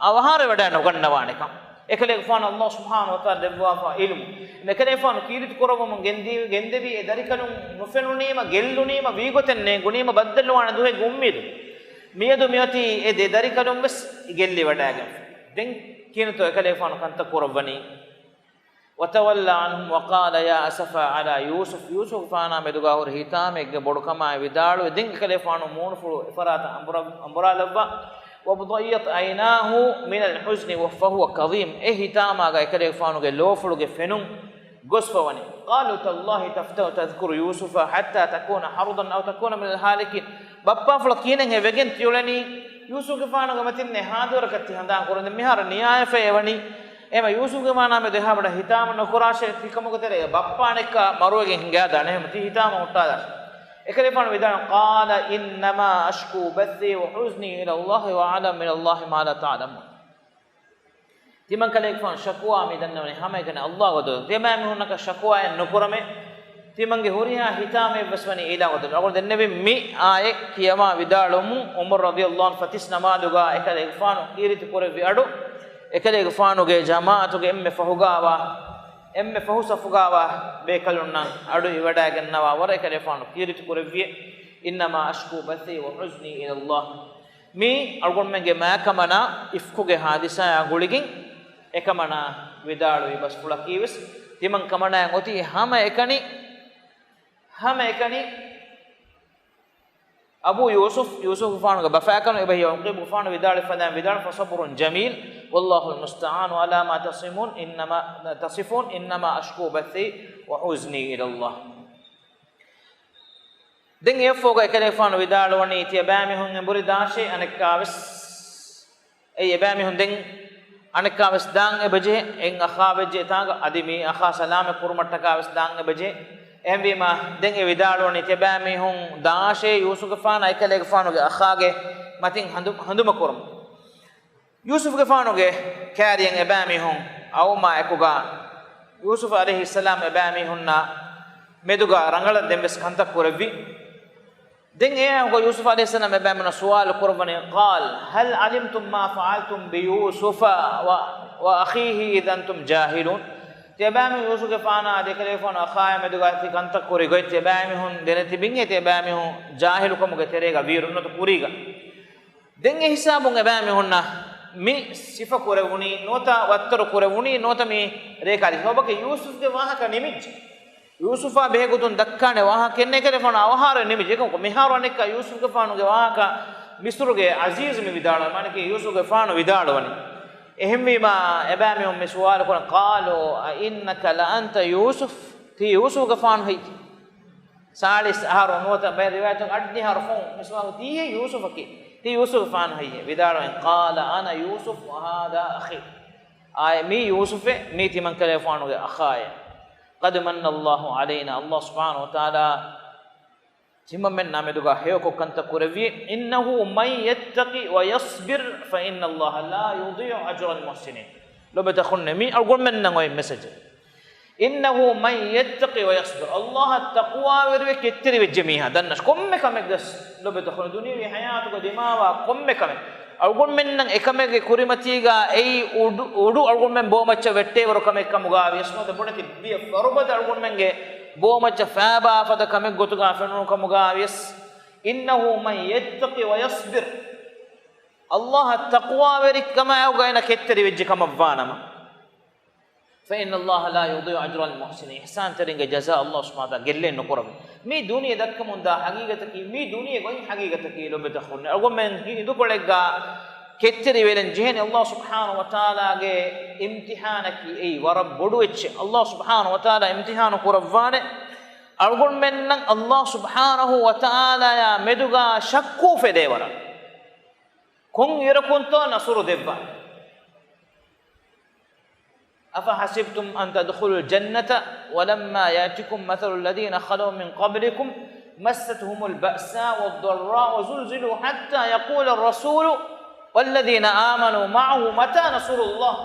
awahare wada no gannawane kam ekale faana allah subhanahu wa ta'ala debwa fa ilmu nekale faana kirit korawum gendevi e darikanum nufenunima gellunima vigotenne gunima baddalwana duhe gummidu miyedu miyati e de darikanum bes gelli wadaga den kinato ekale faana kanta korawani watawalla anhum wa qala ya asafa ala yusuf faana meduga hor hitame egge bodukama vidalu den ekale faana moonu fulu farata ambura labba وبضيط عيناه من الحزن وفهو كظيم اهتاما غا كده فانو غ لوفلو غ فنون غسفوني قالوا تالله تفتو تذكر يوسف حتى تكون حرضا او تكون من الهالكين بابا فلكينن هيغن تيولني يوسف غ فانو غ متين هادور كتي هندا كورن ميهار نياي فيوني එම යූසුෆ්ගේ මානාමෙ දෙහාබඩ හිතාම නොකරාෂේ තිකමක තෙරේ බප්පා නෙක්ක මරුවගෙන් හිඟා දාන එහෙම ති හිතාම උට්ටා ekale fan vidan qala innama ashku bathi wa huzni ila allah wa alam min allah ma la ta'lamun timan kale fan shakwa mi danne hama ekane allah godo tema mi hunaka shakwa en nukurame timange horiha hitame baswani ila godo agol denne mi aaye kiyama vidalumu umar radiyallahu anhu fatis namaduga ekale fan kiriti kore vi adu ekale fanuge jamaatuge emme fahugawa emme fahusafugawa bekalunna adu iwada gennawa wara ekale fanu kiriti kurevie innama ashku bathi wa huzni ila allah mi algonmenge makamana ifkuge hadisa ya guligin ekamana vidalu ibas fulakiwis timan kamana ngoti hama ekani أبو يوسف فانو بفاكن إبه يعقب فانو بدار فدان بدار فصبر جميل والله المستعان على ما تصفون إنما أشكو بثي وحزني إلى الله دين يفوق كله فانو بدار وني تيبامي هون بري داشي أنك كابس أي يبامي هون دين أنك كابس دان إبجه إن أخا بجه تانغ أدمي أخا سلام كرمت كابس دان إبجه embima den e vidaloni tebami hun daashe yusuf ge faana ekale ge faanu ge akhage matin handuma korum yusuf ge faanu ge kariyen ebami hun awma ekuga yusuf alayhi salam ebami hunna meduga rangala dembes kanta korevi den e go yusuf alayhi salam ebami na sual korvani qal hal alimtum ma fa'altum bi yusufa wa akhihi idh antum jahilun tebami yusuf ge faana dekale faana akhaaya meduga ti kanta kori goy tebami hun deneti binge tebami hun jahilu komu ge terega virunno to puriga den e hisabun ebami hunna mi sifa korevuni nota wattaru korevuni nota mi rekali hobake yusuf ge wahaka nimij yusufa behegutun dakkane wahaka kenne kale faana awahara nimij ekon ko miharu anekka yusuf ge faanu ge wahaka misru ge aziz mi vidala manike yusuf ge faanu vidalawani ehmima ebami um sual kon qalu a innaka la anta yusuf ti yusuf gafan hay salis haru nota bay riwayatun adni harfun miswa ti yusuf ki ti Yusuf fan hayye vidaran qala ana Yusuf wa hada akhi ay mi Yusuf mi timan kale fanu ge akhaya qad manna Allahu alaina Allah subhanahu wa ta'ala timmen nameduga heyoko kanta kurevi innahu man yattaqi wa yasbir fa inna Allah la yudhi'u ajra al muhsinin lo betakhunne mi algon men nangoy message innahu man yattaqi wa yasbir Allah taqwa werwe ketteri wejjemiha dannas komme kameggas lo betakhunne duniya hayatuga dimawa komme kame algon men nan ekamege kurimatiga ei udu algon men bomacha vettevaru kame kamuga yasmada bodati biya farubada algon menge bomacha faaba fada kame gotuga fenunu kamuga yes innahu man yattaqi wa yasbir Allah taqwa veri kama awga ina ketteri wejji kamavvanama fa inna Allah la yudhi'u ajra al muhsinin ihsan teringa jaza Allah subhanahu wa ta'ala gelle nokoram mi duniya dakkamunda haqiqataki mi duniya goin haqiqataki lo betakhunne algon men hidu kolegga ketteri welen jehni Allah subhanahu wa ta'ala ge imtihanaki ei warab bodu ecce Allah subhanahu wa ta'ala imtihanu kuravwane algon men nan Allah subhanahu wa ta'ala ya meduga shakku fedewara kon yerakunto nasuru devva أفحسبتم أن تدخلوا الجنة ولما يأتكم مثل الذين خلوا من قبلكم مستهم البأساء والضراء وزلزلوا حتى يقول الرسول والذين آمنوا معه متى نصر الله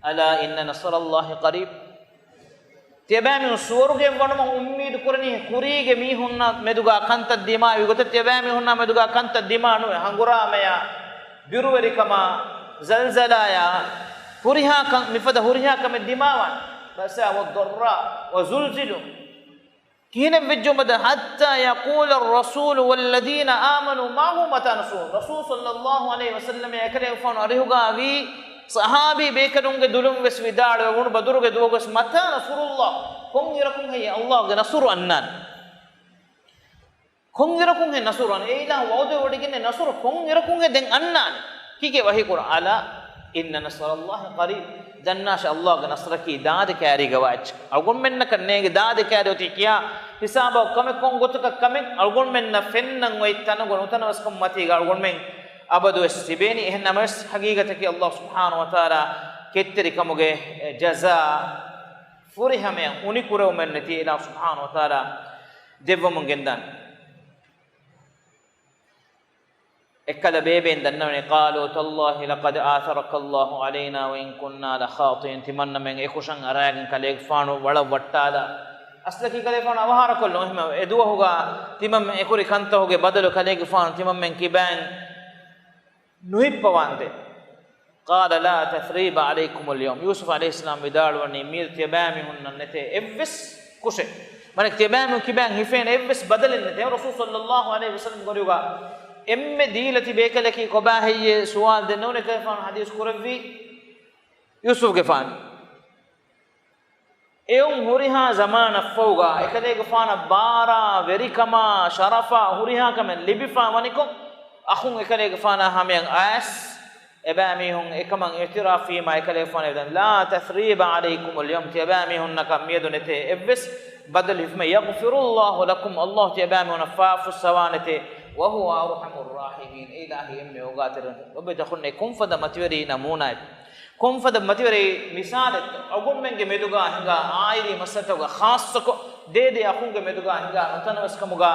ألا إن نصر الله قريب تبامي سورغ ونما أميد كرني كوريغ ميهن مدوغا كانت الدماء يقول تبامي هن مدوغا كانت الدماء نو هنغرا ميا بيرووري كما زلزلايا هريها كم مفدا هريها كم الدماء بس والضراء وزلزلوا كين بجو مد حتى يقول الرسول والذين آمنوا معه متى نصر رسول صلى الله عليه وسلم يكره فان أريهوغا في صحابي بيكرونغ دولم بس ودار ون بدروغ دوغس متى نصر الله كم يركم هي الله نصر أنان كم يركم هي نصر أن إيه لا وعده وديكن نصر كم يركم هي دين أنان كي وهي قرآن إن نصر الله قريب جناش الله نصركي داد كاري غواج أقول من كنّي داد كاري وتيكيا حسابه كم كون قطك كم أقول من فنّن ويتنا قلنا وسكم ماتي أقول من أبدو السبيني إهن نمس حقيقة كي الله سبحانه وتعالى كتري كموجه جزاء فريهم أني كره من نتي الله سبحانه وتعالى ديفو من جندان اكل بيبين دنوني قالوا تالله لقد آثرك الله علينا وإن كنا لخاطئين تمنى من إخوشان أراغن كليك فانو ولا وطالا أصلكي كليك فانو أوهار كله هم إدوه هوغا تمام إخوري خانته هوغي بدلو كليك فانو تمام من كيبان نهيب بوانده قال لا تثريب عليكم اليوم يوسف عليه السلام بدار وني مير تبامي هن نتي إبس كوشي منك تبامي كيبان هفين إبس بدل النتي رسول صلى الله عليه وسلم قريوغا එම්මෙ දීලති බේකලකි කොබාහියේ සුවාල් දෙන්නෝනේ කේෆාන හදීස් කුරවි යූසුෆ් ගෙෆාන එයුම් හුරිහා zamaන ෆෝගා එකලේ ගෙෆාන බාරා වෙරිකමා ශරෆා හුරිහා කම ලිබිෆා වනිකො අහුන් එකලේ ගෙෆාන හැමයන් ආස් එබෑමි හුන් එකමන් ඉතිරාෆී මා එකලේ ගෙෆාන එදන් ලා තස්රීබ අලයිකුම් අල්යම් තිබෑමි හුන් නකම් මියදුනතේ එවස් බදල් හිෆම යග්ෆිරුල්ලාහු ලකුම් අල්ලාහ් තිබෑමි හුන් ෆාෆු සවානතේ وهو أرحم الراحمين إلهي يمني وقاتل وبتخلني كم فدا متوري نمونة كم فدا متوري مثال أقول منك مدوغا هنگا آيري مساتوغا خاصة دي أخونك مدوغا هنگا نتنوس كموغا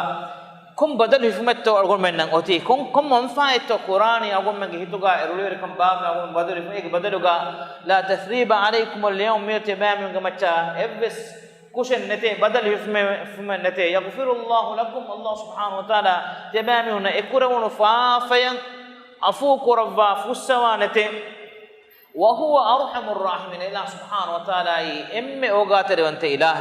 كم بدل هفمتو أقول منك أوتي كم منفعتو قراني أقول منك هتوغا إرولير كم باب أقول بدل هفمك بدلوغا لا تثريب عليكم اليوم ميرتي بامي مچا إبس كوشن نتي بدل يفهم نتي يغفر الله لكم الله سبحانه وتعالى تبامي هنا اكرون فافيا افوك ربا فسوا نتي وهو ارحم الراحمين الله سبحانه وتعالى ام اوغاتر وانت اله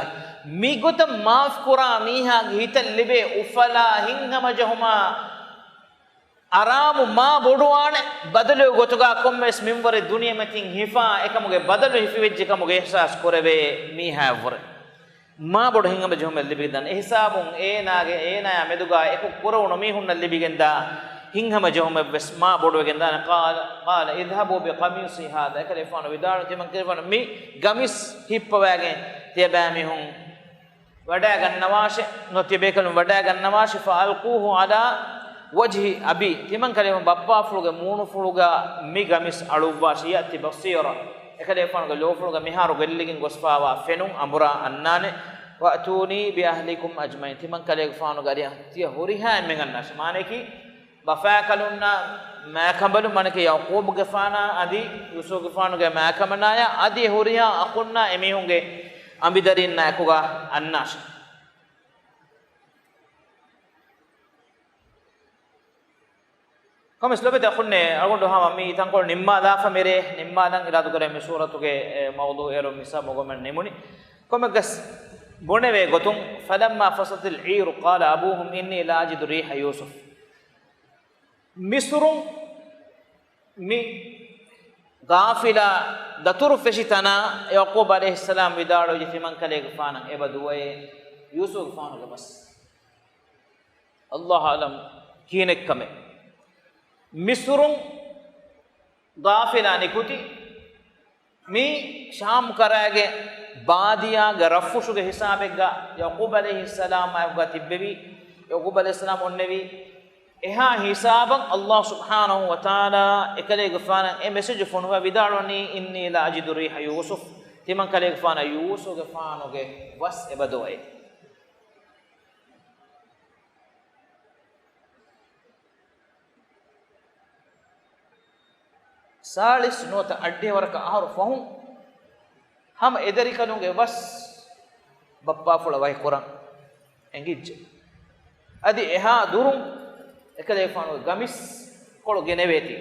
ميغت ماف قرا ميها هيت لبي افلا هنهم جهما आराम मां बोडवाने बदलो गोतुगा कोम्मेस मिंवरे दुनिया मतिन हिफा एकमुगे बदलो हिफि वेज्जे कमुगे एहसास कोरेबे मी हैवर मां बोड हिंगम जोमे लिबिगदन हिसाबुन एनागे एनाया मेदुगा एको कोरोनो मी हुन्न लिबिगंदा हिंगम जोमे बस मां बोडवेगंदा قال اذهبوا بقميصي هذا كلفان ودار تمن كلفان मी गमिस हिप्पवागे तेबामी हुन वडा गन्नवाशे नोतिबेकल वडा गन्नवाशे فالقوه على وجه أبي تمن كلمة بابا فلوجا مونو فلوجا ميغاميس ألوباش يأتي بصيرة إكلي فانوجا لو فلوجا ميهارو قليلين غصفا فنون أمورا أنانه وأتوني بأهلكم أجمعين تمن كلمة فانوجا ريا تيه هوريها من الناس مانكي بفاكلونا ما كملوا مانكي يعقوب غفانا أدي يوسف غفانوجا ما كمنايا أدي هوريها أقولنا إميهونجي أمبيدارين ناكوجا الناس كم سلبت أخونا أقول له هم أمي تانكول نما ذا فميره نما ذا إلى تقول أمي سورة تقول موضوع إيرو مسا مقومن نموني كم قص بونه بيقطون فلما فصلت العير قال أبوهم إني لا أجد ريح يوسف مصر مي غافلا دتور فشتنا يعقوب عليه السلام بدارو جثي من كليك فانا إبدوه يوسف فانا بس الله أعلم كينك كمه مصر غافلا نكوتي مي شام كراغه باديا غرفوشو حسابك يعقوب عليه السلام ايغا تببي يعقوب عليه السلام النبي اها حسابا الله سبحانه وتعالى اكلي غفانا اي مسج فون هو بدالوني اني لا اجد ريح يوسف تمن كلي غفانا يوسف غفانوغه بس ابدوي सालिस नोत अड्डे वरक आर फहु हम एदरी कनुगे बस बप्पा फुल वही कुरान एंगिज अदि एहा दुरुम एकले फानो गमिस कोलो गेनेवेती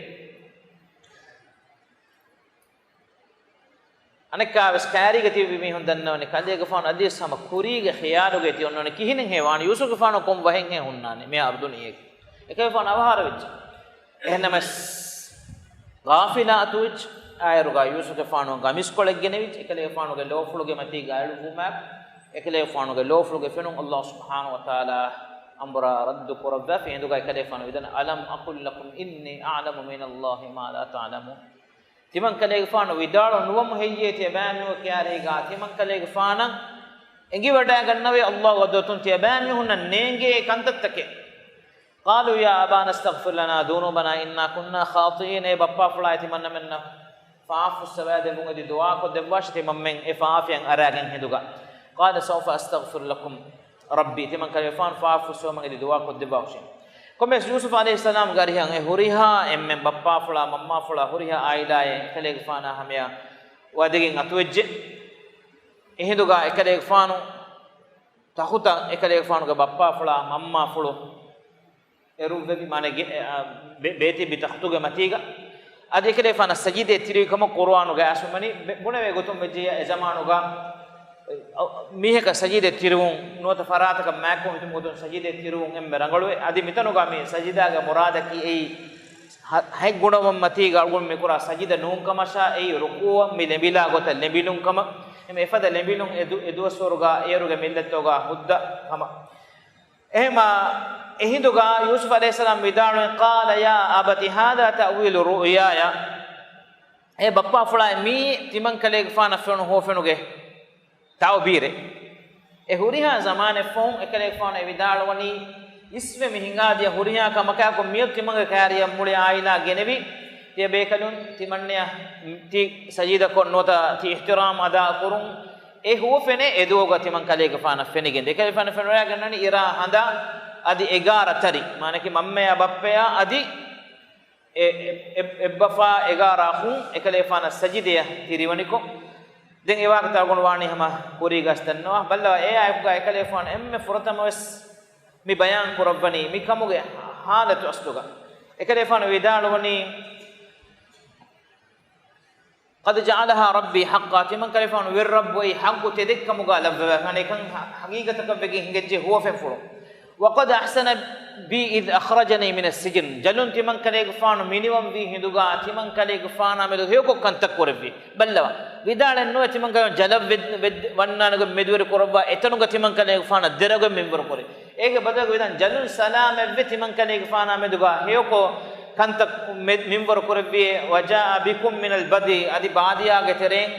अनेका स्कैरी गति भी हुन दन्नोने कले गफान अदि सम खुरी गे खयालो गेती उन्होंने किहिने हेवान यूसुफ गफानो कोम वहें हे हुन्नाने मे अब्दुनी एक फान अवहार विच एहनमस غافلاتوج ايرغا يوسف فانو غاميس كولگنيويچ اكلي فانو گه لوفلو گه متي گايلو فوماك اكلي فانو گه لوفلو گه فنون الله سبحانه وتعالى امبرا رد قرب في اندو اكلي فانو اذن الم اقول لكم اني اعلم من الله ما لا تعلمون تمن كلي فانو ويدالو نوم هييتي بانو كياريگا تمن كلي فانا انگي ودا گننوي الله ودتون تي بانو هن نينگي كنتتكه قالوا يا أبانا استغفر لنا ذنوبنا إنا كنا خاطئين إيه بابا فلايتي من منا فعفو السواد بون دي دعاء كو دباشتي ممن إفعافيا أراغن هدوغا قال سوف أستغفر لكم ربي تمن كالفان فعفو السواد من دي دعاء كو دباشتي كم يوسف عليه السلام غاريها هوريها إمم بابا فلا مما فلا هوريها آيلاي كليغ فانا هميا ودغين أتوجه هدوغا كليغ فانو تخوتا كليغ فانو بابا فلا مما فلو eruvevi mane beti bitahtuge matiga adikele fana sajide tiri kama qur'anu ga asumani bunave gotum vejiya e zamanu ga miheka sajide tirun nota farata ka makko hitu modon sajide tirun emme rangalwe adi mitanu ga me sajida ga murada ki ei hay gunawam matiga algun me kura sajida num kamasha ei rukuwa mi lebila gota lebilun kama emme efada lebilun edu soruga eruga millettoga hudda kama ehma ehinduga yusuf alayhi salam vidanu qala ya abati hadha ta'wil ru'yaya e bappa fula mi timan kale fana fenu ho fenuge tawbire e huriha zamane fon e kale fana vidanu wani isve mi hinga dia huriha kamaka ko mi timanga kariya muli aila genevi tie bekalun timannya ti sajida ko nota ti ihtiram ada kurun e ho fene edoga timan kale fana fenige de kale fana fenura ganani ira handa adi 11 tari manaki mammeya bappeya adi ebbafa 11 khun ekale fana sajideya tiriwaniko den e waqta gonwani hama puri gastanno balla e ayuga ekale fana emme furatamas mi bayan kurabani mi kamuge halatu asluga ekale fana widalwani قد جعلها ربي حقا تمن كلفان والرب وي حق تدك مغالب يعني كان حقيقه كبغي هنجي هو فنفرو وقد احسن بي اذ اخرجني من السجن جلون تمن كليغفان مينيمم بي هندوغا تمن كليغفان مدو هيكو كنت كوربي بلوا විදාලෙන් නො තිමන් කන ජල වන්නානග මෙදුවර කොරබ එතනුග තිමන් කලේගෆාන දෙරග මෙම්බර කොරේ ඒක බදග විදන් ජලුන් සලාම වෙ තිමන් කලේගෆාන මෙදුග හේකෝ කන්ත මෙම්බර කොරබි වජා බිකුම් මිනල් බදි අදි බාදියාගේ තෙරෙන්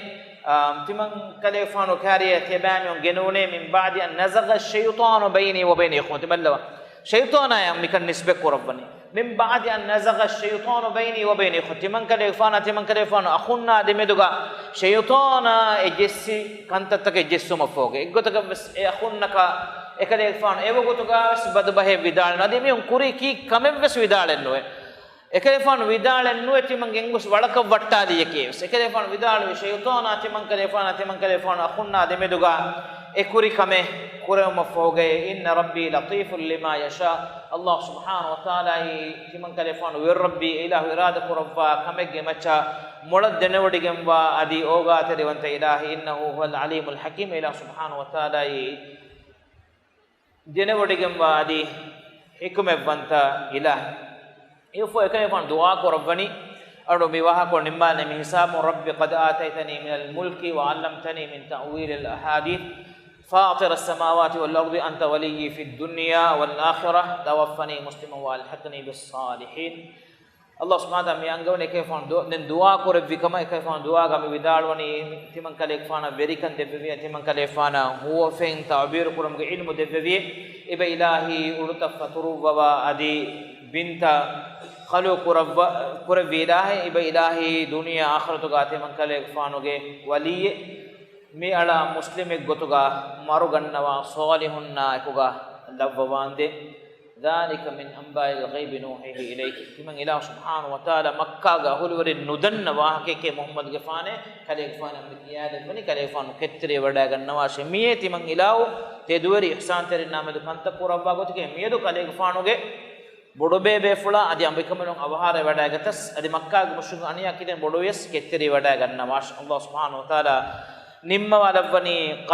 තිමන් කලේගෆාන කාරිය තෙබෑනියොන් ගෙනුනේ මින් බාදි අන් නසග ෂයිතාන බයිනි වබයිනි ඉඛවති බල්ලව شيطانا يا مكان نسبة كربني من بعد أن نزغ الشيطان بيني وبين إخوتي من كليفانا تمن كليفانا أخونا دمدوغا شيطانا إجسي كانت تك إجسو مفوق إقوتك بس أخونك إكليفان إيوغوتوغا بس بدبه بدال ندمي كوري كي كمم بس بدال إنه إكليفان بدال إنه تمن جنگوس ولك وطا دي كيس إكليفان بدال شيطانا تمن كليفانا أخونا دمدوغا إكوري كمه كورم مفوق إن ربي لطيف لما يشاء الله سبحانه وتعالى تمن كليفان وير ربي إله إرادة كرفا كمه مچا مولد دنوديگم وا أدي أوغا تريونت إله إنه هو العليم الحكيم إله سبحانه وتعالى دنوديگم وا أدي حكمة بنتا إله يفو كليفان دعاء كرفني أرو بيوها كون نمال من حساب ربي قد آتيتني من الملك وعلمتني من تأويل الأحاديث فاطر السماوات والأرض أنت ولي في الدنيا والآخرة توفني مسلما والحقني بالصالحين الله سبحانه وتعالى ميانغوني كيفان دعاء كربي كما كيفان دعاء كم بدالوني تمن كليفانا بريكان دببي تمن كليفانا هو فين تعبير كرم علم دببي إبا إلهي أرتف تروبا أدي بنت خلو كرب إلهي إبا إلهي دنيا آخرة غاتي من كليفانو ولي مي على مسلم غتوغا مارغنوا صالحنا اكوغا لبواندي ذلك من انباء الغيب نوحيه اليك كمن اله سبحانه وتعالى مكه غهولور ندن واهكه محمد غفانه كليفان امتياد بني كليفان كتري ودا گنوا شميه تمن اله تدوري احسان تر نامد كنت قربا غتك ميدو كليفانوගේ බොඩොබේ බේෆුලා අදි අම්බිකමලොන් අවහාරය වඩා ගතස් අදි මක්කාගේ මුෂ්රික් අනියා කිදෙන් බොඩොයස් කෙත්තරි වඩා ගන්නා මාෂ අල්ලාහ් සුබ්හානහු වතාලා نم ولبني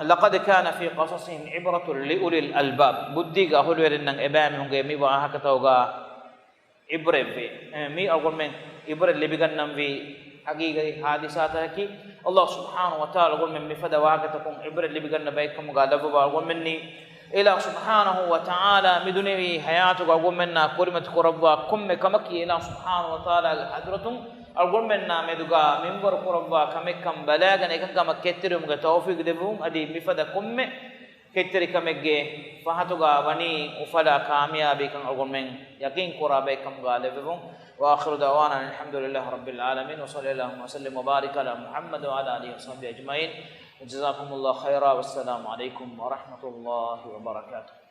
لقد كان في قصصهم عبرة لأولي الألباب بدي قهول ورنن إبام هم مي واهك توغا إبرة في مي أقول من إبرة اللي بيجنن في حقيقة حادثات هكي الله سبحانه وتعالى أقول من مفدا واهك تكون إبرة اللي بيجنن بيكم قالوا أقول مني إلى سبحانه وتعالى مدني حياتك أقول منا كرمة كربا كم كمكي إلى سبحانه وتعالى حضرتهم أقول منا مدوغا منبر كربا كمكم بلاغن إكم كتري مغا توفيق دبوم أدي مفدا كم كتري كمجة فهتوغا وني وفلا كاميابي كم أقول من يقين كرابي كم غالبهم وآخر دعوانا الحمد لله رب العالمين وصلى الله وسلم وبارك على محمد وعلى آله وصحبه أجمعين جزاكم الله خيرا والسلام عليكم ورحمة الله وبركاته.